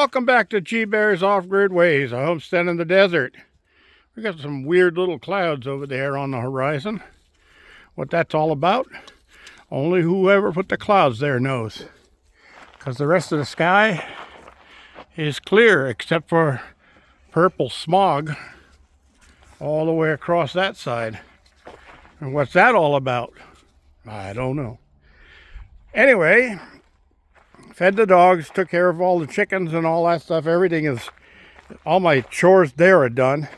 Welcome back to G Bear's Off-Grid Ways, a homestead in the desert. We got some weird little clouds over there on the horizon. What that's all about, only whoever put the clouds there knows. Because the rest of the sky is clear except for purple smog all the way across that side. And what's that all about? I don't know. Anyway, fed the dogs, took care of all the chickens and all that stuff. Everything is, all my chores there are done.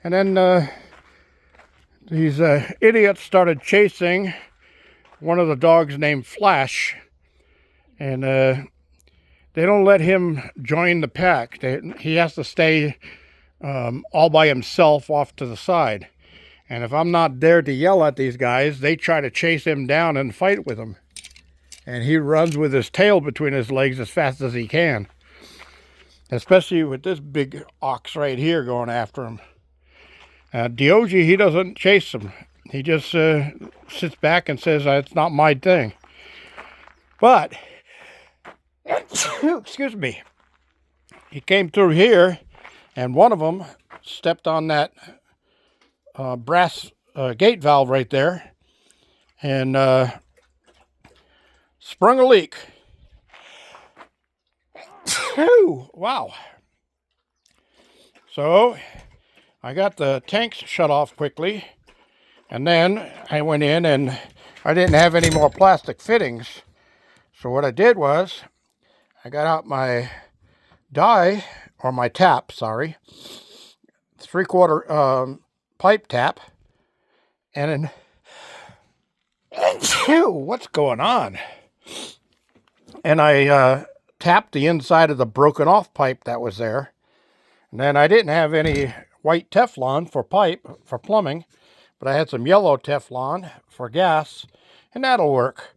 And then these idiots started chasing one of the dogs named Flash. And they don't let him join the pack. He has to stay all by himself off to the side. And if I'm not there to yell at these guys, they try to chase him down and fight with him. And he runs with his tail between his legs as fast as he can. Especially with this big ox right here going after him. Diogi, he doesn't chase them. He just sits back and says, it's not my thing. But, excuse me, he came through here, and one of them stepped on that brass gate valve right there, and sprung a leak. Wow. So I got the tanks shut off quickly, and then I went in and I didn't have any more plastic fittings. So what I did was I got out my die, or my tap, sorry, 3/4 pipe tap, and then, what's going on? And I tapped the inside of the broken off pipe that was there. And then I didn't have any white Teflon for pipe, for plumbing, but I had some yellow Teflon for gas, and that'll work,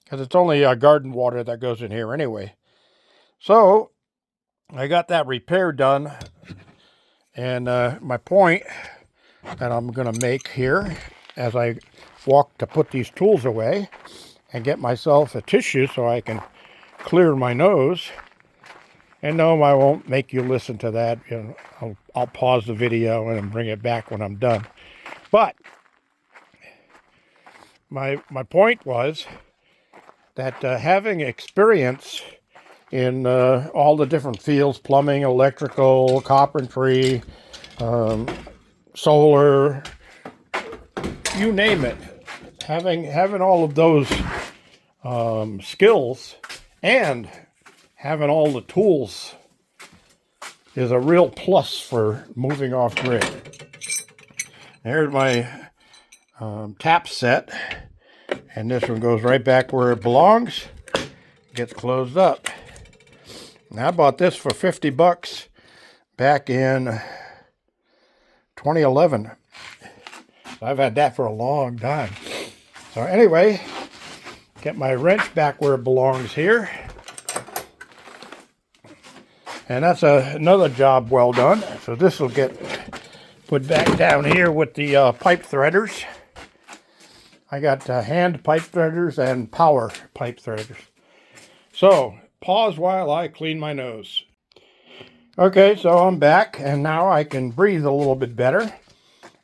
because it's only garden water that goes in here anyway. So I got that repair done, and my point that I'm going to make here as I walk to put these tools away and get myself a tissue so I can clear my nose. And no, I won't make you listen to that. You know, I'll pause the video and bring it back when I'm done. But my point was that having experience in all the different fields, plumbing, electrical, carpentry, solar, you name it, having all of those skills and having all the tools is a real plus for moving off grid. There's my tap set, and this one goes right back where it belongs, gets closed up. Now I bought this for $50 back in 2011. So I've had that for a long time. So anyway, get my wrench back where it belongs here. And that's another job well done. So this will get put back down here with the pipe threaders. I got hand pipe threaders and power pipe threaders. So pause while I clean my nose. Okay, so I'm back, and now I can breathe a little bit better.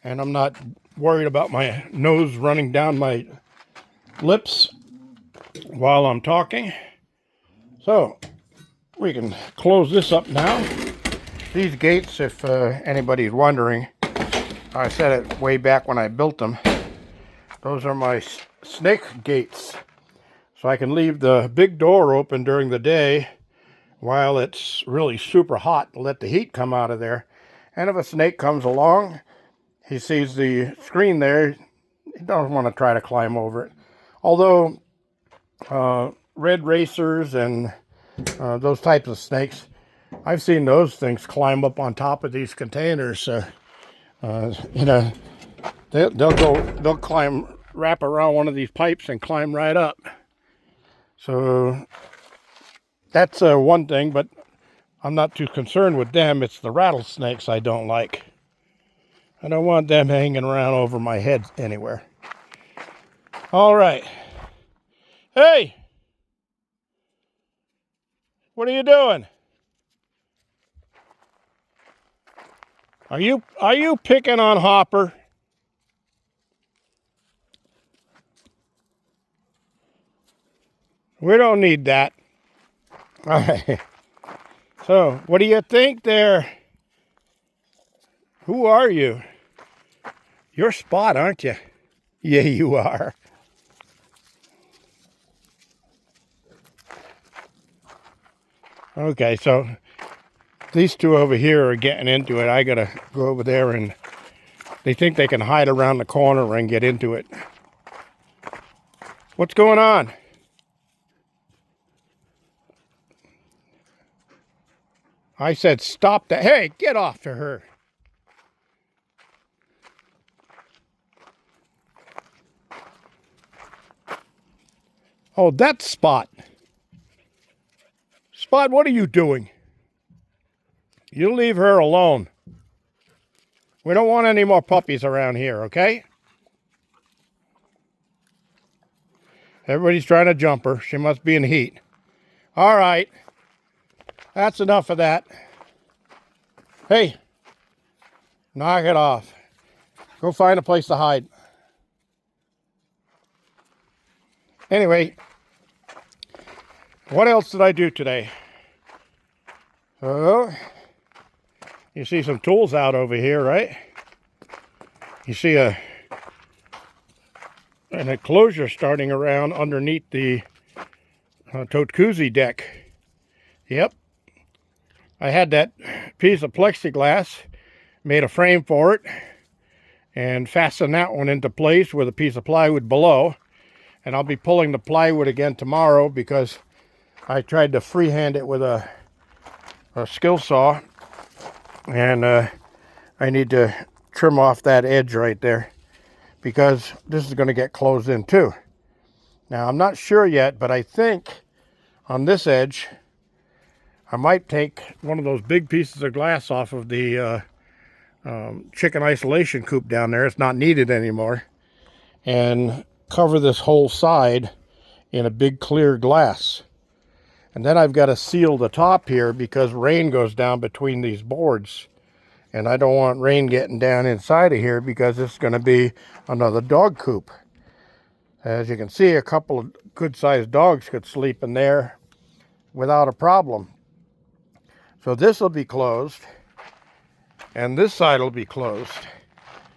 And I'm not worried about my nose running down my lips while I'm talking. So we can close this up now. These gates, if anybody's wondering, I said it way back when I built them. Those are my snake gates. So I can leave the big door open during the day while it's really super hot to let the heat come out of there. And if a snake comes along, he sees the screen there, he doesn't want to try to climb over it. Although red racers and those types of snakes, I've seen those things climb up on top of these containers. You know, they'll climb, wrap around one of these pipes and climb right up. So that's one thing, but I'm not too concerned with them. It's the rattlesnakes I don't like. I don't want them hanging around over my head anywhere. All right. Hey! What are you doing? Are you picking on Hopper? We don't need that. All right. So, what do you think there? Who are you? You're Spot, aren't you? Yeah, you are. Okay, so these two over here are getting into it. I gotta go over there, and they think they can hide around the corner and get into it. What's going on? I said stop that. Hey, get off to her. Oh, that's Spot. Spot, what are you doing? You leave her alone. We don't want any more puppies around here, okay? Everybody's trying to jump her. She must be in heat. All right. That's enough of that. Hey, knock it off. Go find a place to hide. Anyway, what else did I do today? Oh, you see some tools out over here, right? You see an enclosure starting around underneath the Totkuzi deck. Yep. I had that piece of plexiglass, made a frame for it, and fastened that one into place with a piece of plywood below. And I'll be pulling the plywood again tomorrow because I tried to freehand it with a skill saw, and I need to trim off that edge right there because this is going to get closed in too. Now, I'm not sure yet, but I think on this edge I might take one of those big pieces of glass off of the chicken isolation coop down there. It's not needed anymore, and cover this whole side in a big clear glass. And then I've got to seal the top here because rain goes down between these boards. And I don't want rain getting down inside of here because this is going to be another dog coop. As you can see, a couple of good-sized dogs could sleep in there without a problem. So this will be closed. And this side will be closed.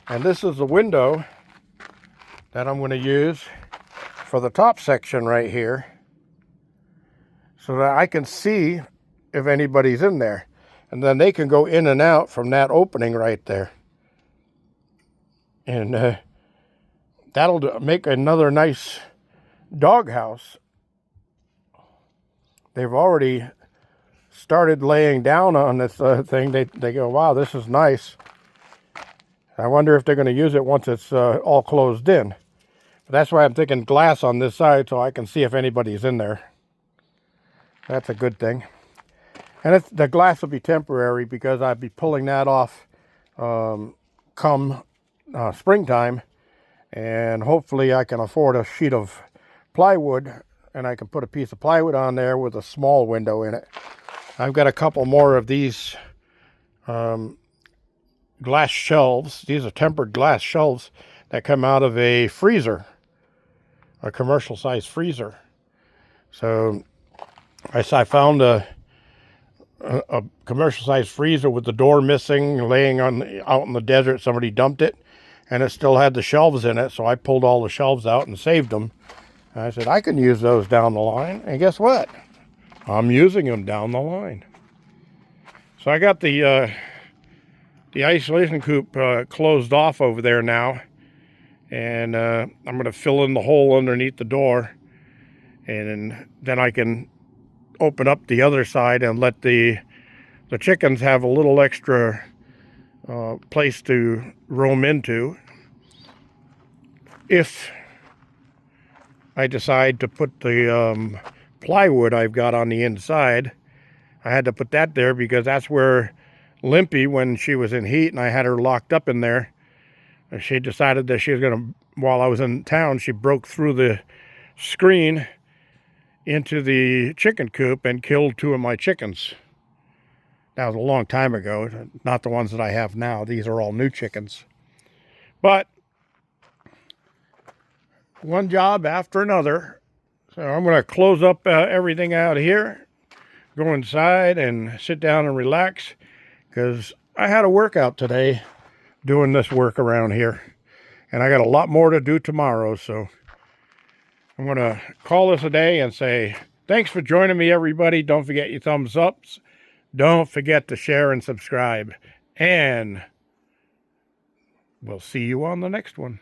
And this is the window that I'm going to use for the top section right here, so that I can see if anybody's in there. And then they can go in and out from that opening right there. And that'll make another nice dog house. They've already started laying down on this thing. They go, wow, this is nice. I wonder if they're going to use it once it's all closed in. But that's why I'm thinking glass on this side so I can see if anybody's in there. That's a good thing. And the glass will be temporary because I'll be pulling that off come springtime. And hopefully I can afford a sheet of plywood, and I can put a piece of plywood on there with a small window in it. I've got a couple more of these glass shelves. These are tempered glass shelves that come out of a freezer, a commercial size freezer. So I found a commercial size freezer with the door missing, laying out in the desert. Somebody dumped it, and it still had the shelves in it. So I pulled all the shelves out and saved them. And I said, I can use those down the line. And guess what? I'm using them down the line. So I got the isolation coop closed off over there now. And I'm going to fill in the hole underneath the door. And then I can open up the other side and let the chickens have a little extra place to roam into. If I decide to put the plywood I've got on the inside, I had to put that there because that's where Limpy, when she was in heat and I had her locked up in there, she decided that she was going to, while I was in town, she broke through the screen into the chicken coop and killed 2 of my chickens. That was a long time ago, not the ones that I have now. These are all new chickens. But one job after another. So I'm going to close up everything out here, go inside and sit down and relax, because I had a workout today doing this work around here. And I got a lot more to do tomorrow, so I'm going to call this a day and say, thanks for joining me, everybody. Don't forget your thumbs ups. Don't forget to share and subscribe. And we'll see you on the next one.